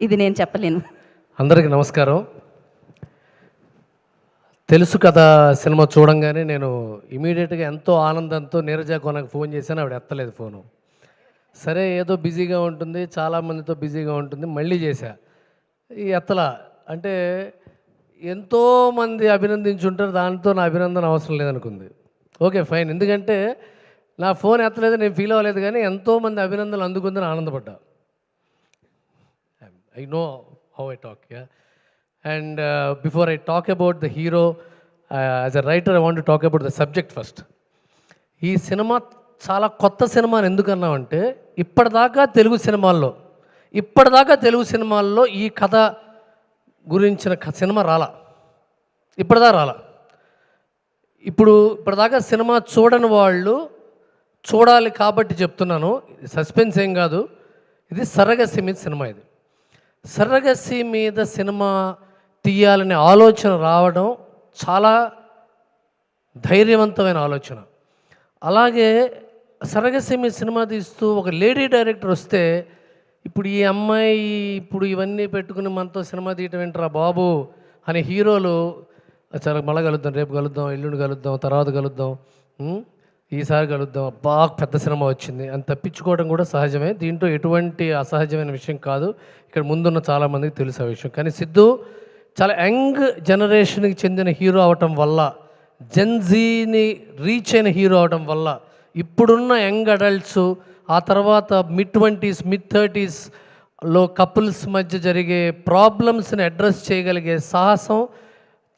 ఇది నేను చెప్పలేను. అందరికీ నమస్కారం. తెలుసు కదా సినిమా చూడంగానే నేను ఇమీడియట్గా ఎంతో ఆనందంతో నీరజ కొనకు ఫోన్ చేశాను. ఆవిడ ఎత్తలేదు ఫోను. సరే ఏదో బిజీగా ఉంటుంది, చాలామందితో బిజీగా ఉంటుంది, మళ్ళీ చేశా. ఈ ఎత్తలా అంటే ఎంతోమంది అభినందించుంటారు, దాంతో నా అభినందన అవసరం లేదనుకుంది. ఓకే ఫైన్, ఎందుకంటే నా ఫోన్ ఎత్తలేదు, నేను ఫీల్ అవ్వలేదు, కానీ ఎంతోమంది అభినందనలు అందుకుందని ఆనందపడ్డా. I know how I talk, yeah. And before I talk about the hero, as a writer, I want to talk about the subject first. ఈ సినిమా చాలా కొత్త సినిమా అని ఎందుకన్నామంటే, ఇప్పటిదాకా తెలుగు సినిమాల్లో ఈ కథ గురించిన సినిమా రాలా, రాలా. ఇప్పటిదాకా సినిమా చూడని వాళ్ళు చూడాలి కాబట్టి చెప్తున్నాను. సస్పెన్స్ ఏం కాదు, ఇది సరగసి మీద సినిమా. ఇది సరగసి మీద సినిమా తీయాలనే ఆలోచన రావడం చాలా ధైర్యవంతమైన ఆలోచన. అలాగే సరగసి మీద సినిమా తీస్తూ ఒక లేడీ డైరెక్టర్ వస్తే, ఇప్పుడు ఈ అమ్మాయి ఇప్పుడు ఇవన్నీ పెట్టుకుని మనతో సినిమా తీయటం ఏంట్రా బాబు అనే హీరోలు, చాలా మళ్ళీ కలుద్దాం, రేపు కలుద్దాం, ఎల్లుండి కలుద్దాం, తర్వాత కలుద్దాం, ఈసారి కలుద్దాం, బాగా పెద్ద సినిమా వచ్చింది అని తప్పించుకోవడం కూడా సహజమే. దీంట్లో ఎటువంటి అసహజమైన విషయం కాదు. ఇక్కడ ముందున్న చాలామందికి తెలుసు ఆ విషయం. కానీ సిద్ధు చాలా యంగ్ జనరేషన్కి చెందిన హీరో అవటం వల్ల, జెన్జీని రీచ్ అయిన హీరో అవటం వల్ల, ఇప్పుడున్న యంగ్ అడల్ట్స్, ఆ తర్వాత మిడ్-20s మిడ్-30sలో కపుల్స్ మధ్య జరిగే ప్రాబ్లమ్స్ని అడ్రస్ చేయగలిగే సాహసం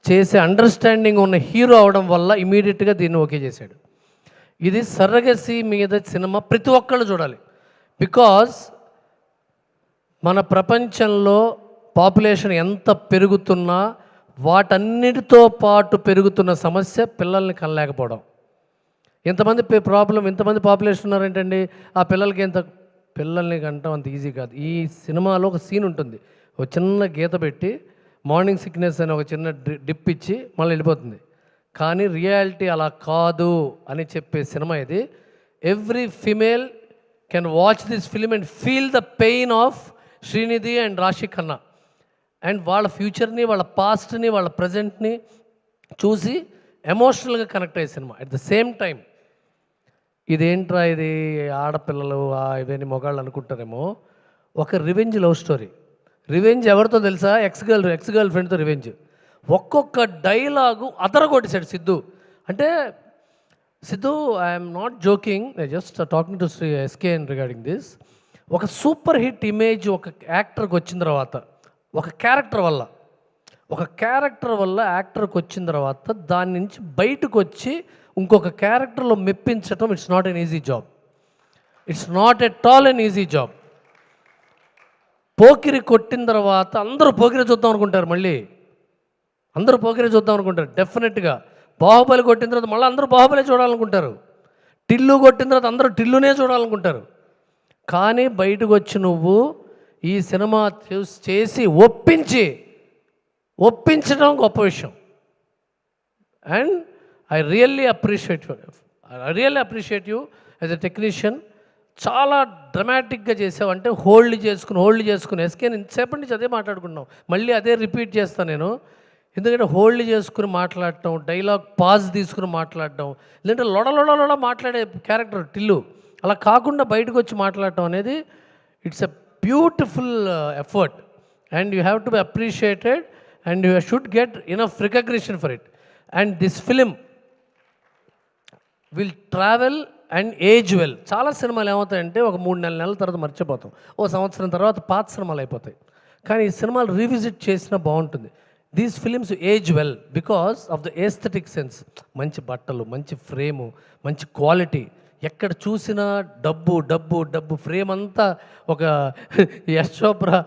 చేసే అండర్స్టాండింగ్ ఉన్న హీరో అవడం వల్ల ఇమీడియట్గా దీన్ని ఓకే చేశాడు. ఇది సరగసి మీద సినిమా ప్రతి ఒక్కళ్ళు చూడాలి. బికాజ్ మన ప్రపంచంలో పాపులేషన్ ఎంత పెరుగుతున్నా వాటన్నిటితో పాటు పెరుగుతున్న సమస్య పిల్లల్ని కనలేకపోవడం. ఇంతమంది పాపులేషన్ ఉన్నారేంటండి, ఆ పిల్లల్ని కంటాం అంత ఈజీ కాదు. ఈ సినిమాలో ఒక సీన్ ఉంటుంది, ఒక చిన్న గీత పెట్టి మార్నింగ్ సిక్నెస్ అని ఒక చిన్న డిప్ ఇచ్చి మళ్ళీ వెళ్ళిపోతుంది. కానీ రియాలిటీ అలా కాదు అని చెప్పే సినిమా ఇది. Every female can watch this film and feel the pain of Srinidhi and రాశి ఖన్నా, అండ్ వాళ్ళ ఫ్యూచర్ని, వాళ్ళ పాస్ట్ని, వాళ్ళ ప్రజెంట్ని చూసి ఎమోషనల్గా కనెక్ట్ అయ్యే cinema. At the same time ఇదేంట్రా ఇది ఆడపిల్లలు ఇవన్నీ మొగాళ్ళు అనుకుంటారేమో, ఒక రివెంజ్ లవ్ స్టోరీ. రివెంజ్ ఎవరితో తెలుసా? ఎక్స్ గర్ల్ ఫ్రెండ్తో రివెంజ్. ఒక్కొక్క డైలాగు అదరగొట్టేశాడు సిద్ధు. అంటే Siddhu, I'm not joking, I just talking to SKN regarding this. ఒక సూపర్ హిట్ ఇమేజ్ ఒక యాక్టర్కి వచ్చిన తర్వాత, ఒక క్యారెక్టర్ వల్ల యాక్టర్కి వచ్చిన తర్వాత దాని నుంచి బయటకు వచ్చి ఇంకొక క్యారెక్టర్లో మెప్పించటం, it's not an easy job. It's not at all an easy job. Pokiri కొట్టిన తర్వాత అందరూ పోకిరి చూద్దాం అనుకుంటారు, డెఫినెట్గా. బాహుబలి కొట్టిన తర్వాత మళ్ళీ అందరూ బాహుబలి చూడాలనుకుంటారు. టిల్లు కొట్టిన తర్వాత అందరూ టిల్లునే చూడాలనుకుంటారు. కానీ బయటకు వచ్చి నువ్వు ఈ సినిమా చేసి ఒప్పించడం గొప్ప విషయం. And I really appreciate you as a technician. చాలా డ్రమాటిక్గా చేసావు. అంటే హోల్డ్ చేసుకుని ఎస్కే ఇంతసేపటి నుంచి అదే మాట్లాడుకున్నాం, మళ్ళీ అదే రిపీట్ చేస్తాను నేను. ఎందుకంటే హోల్డ్ చేసుకుని మాట్లాడటం, డైలాగ్ పాజ్ తీసుకుని మాట్లాడటం, లేదంటే లొడ మాట్లాడే క్యారెక్టర్ టిల్లు, అలా కాకుండా బయటకు వచ్చి మాట్లాడటం అనేది it's a beautiful effort and you have to be appreciated and you should get enough recognition for it. And this film will travel and age well. చాలా సినిమాలు ఏమవుతాయంటే ఒక 3-4 నెలల తర్వాత మర్చిపోతాం, ఓ సంవత్సరం తర్వాత పాత సినిమాలు అయిపోతాయి. కానీ ఈ సినిమాలు రీవిజిట్ చేసినా బాగుంటుంది. These films age well because of the aesthetic sense. మంచి బట్టలు, మంచి ఫ్రేము, మంచి క్వాలిటీ, ఎక్కడ చూసినా డబ్బు. ఫ్రేమ్ అంతా ఒక యశ్ చోప్రా,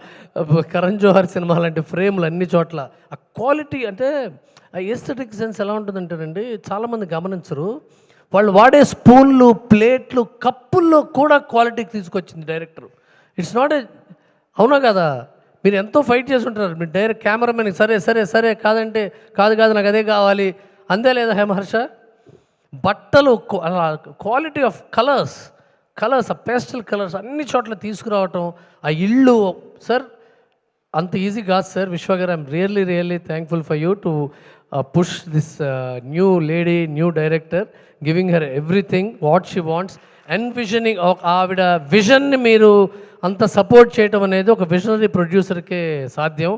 కరణ్ జోహర్ సినిమా లాంటి ఫ్రేమ్లు అన్ని చోట్ల. ఆ క్వాలిటీ అంటే ఆ ఏస్థెటిక్ సెన్స్ ఎలా ఉంటుందంటేనండి, చాలామంది గమనించరు. వాళ్ళు వాడే స్పూన్లు, ప్లేట్లు, కప్పుల్లో కూడా క్వాలిటీకి తీసుకొచ్చింది డైరెక్టర్. ఇట్స్ నాట్ ఏ, అవునా కదా? మీరు ఎంతో ఫైట్ చేసి ఉంటారు. మీరు డైరెక్ట్ కెమెరామెన్కి సరే కాదంటే కాదు నాకు అదే కావాలి అందే లేదా హేమహర్ష? బట్టలు, క్వాలిటీ ఆఫ్ కలర్స్, ఆ పేస్టల్ కలర్స్ అన్ని చోట్ల తీసుకురావటం, ఆ ఇల్లు. సార్ అంత ఈజీ కాదు సార్. విశ్వ గారు, I'm really thankful for you to push this new lady, new director, giving her everything what she wants, envisioning. ఆవిడ విజన్ని మీరు అంత సపోర్ట్ చేయటం అనేది ఒక విజనరీ ప్రొడ్యూసర్కే సాధ్యం.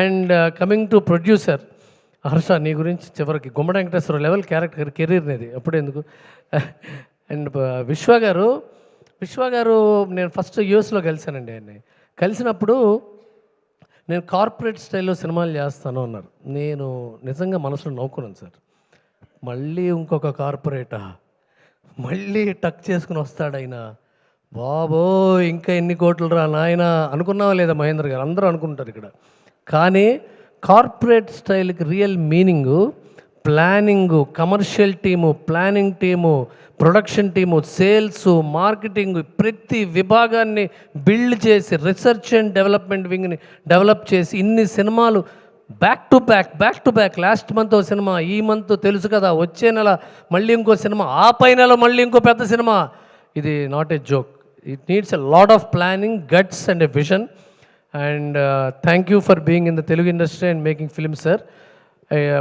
And coming to producer Harsha, నీ గురించి చివరికి గుమ్మడి వెంకటేశ్వర లెవెల్ క్యారెక్టర్ కెరీర్ అనేది అప్పుడెందుకు. అండ్ విశ్వ గారు నేను ఫస్ట్ యూఎస్లో కలిశానండి ఆయన్ని. కలిసినప్పుడు నేను కార్పొరేట్ స్టైల్లో సినిమాలు చేస్తాను అన్నారు. నేను నిజంగా మనసులో నవ్వుకున్నాను సార్. మళ్ళీ ఇంకొక కార్పొరేటా, మళ్ళీ టక్ చేసుకుని వస్తాడు ఆయన, బాబో ఇంకా ఎన్ని కోట్లు రా నాయన అనుకున్నావా లేదా మహేంద్ర గారు? అందరూ అనుకుంటారు ఇక్కడ. కానీ కార్పొరేట్ స్టైల్కి real meaning planning, commercial team, planning team, production team, sales, marketing, ప్రతి విభాగాన్ని బిల్డ్ చేసి రీసెర్చ్ అండ్ డెవలప్మెంట్ వింగ్ని డెవలప్ చేసి ఇన్ని సినిమాలు back to back. Last month ఒక సినిమా, ఈ మంత్ తెలుసు కదా, వచ్చే నెల మళ్ళీ ఇంకో సినిమా, ఆ పై నెల మళ్ళీ ఇంకో పెద్ద సినిమా. ఇది not a joke. It needs a lot of planning, guts and a vision. And thank you for being in the Telugu industry and making films sir.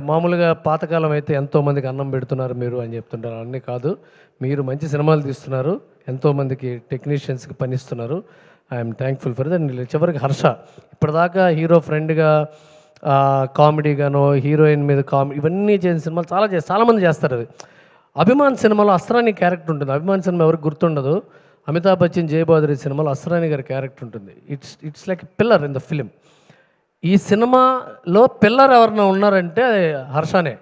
మామూలుగా పాతకాలం అయితే ఎంతోమందికి అన్నం పెడుతున్నారు మీరు అని చెప్తుంటారు. అన్నీ కాదు, మీరు మంచి సినిమాలు తీస్తున్నారు, ఎంతోమందికి టెక్నీషియన్స్కి పనిస్తున్నారు. I'm thankful for that. చివరికి హర్ష ఇప్పటిదాకా హీరో ఫ్రెండ్గా కామెడీగానో, హీరోయిన్ మీద కామెడీ, ఇవన్నీ చేసిన సినిమాలు చాలామంది చేస్తారు. అది అభిమాన్ సినిమాలో అస్రాని క్యారెక్టర్ ఉంటుంది. అభిమాన్ సినిమా ఎవరికి గుర్తుండదు. అమితాబ్ బచ్చన్, జయబాదురి సినిమాలో అస్రాని గారి క్యారెక్టర్ ఉంటుంది. It's like pillar in the film. ఈ సినిమాలో పిల్లర్ ఎవరన్నా ఉన్నారంటే అది హర్షనే.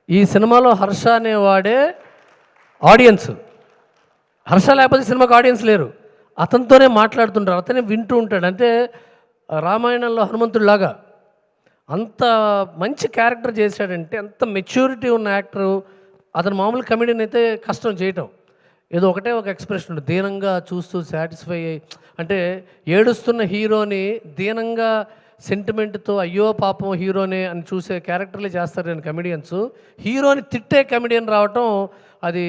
ఈ సినిమాలో హర్ష అనేవాడే ఆడియన్స్. హర్ష లేకపోతే సినిమాకి ఆడియన్స్ లేరు. అతనితోనే మాట్లాడుతుంటారు, అతనే వింటూ ఉంటాడు. అంటే రామాయణంలో హనుమంతుడిలాగా అంత మంచి క్యారెక్టర్ చేశాడంటే, అంత మెచ్యూరిటీ ఉన్న యాక్టరు అతను. మామూలు కమెడియన్ అయితే కష్టం చేయటం. ఏదో ఒకటే ఒక ఎక్స్ప్రెషన్ ఉంటుంది, దీనంగా చూస్తూ సాటిస్ఫై అయ్యి, అంటే ఏడుస్తున్న హీరోని దీనంగా సెంటిమెంట్తో అయ్యో పాపం హీరోనే అని చూసే క్యారెక్టర్లే చేస్తారు నేను కమెడియన్స్. హీరోని తిట్టే కమెడియన్ రావటం అది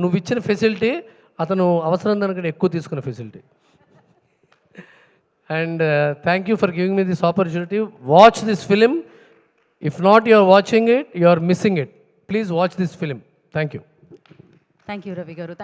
నువ్వు ఇచ్చిన ఫెసిలిటీ, అతను అవసరం దానికంటే ఎక్కువ తీసుకున్న facility. And thank you for giving me this opportunity. Watch this film. If not you are watching it, you are missing it. Please watch this film. Thank you. Thank you Ravi గారు.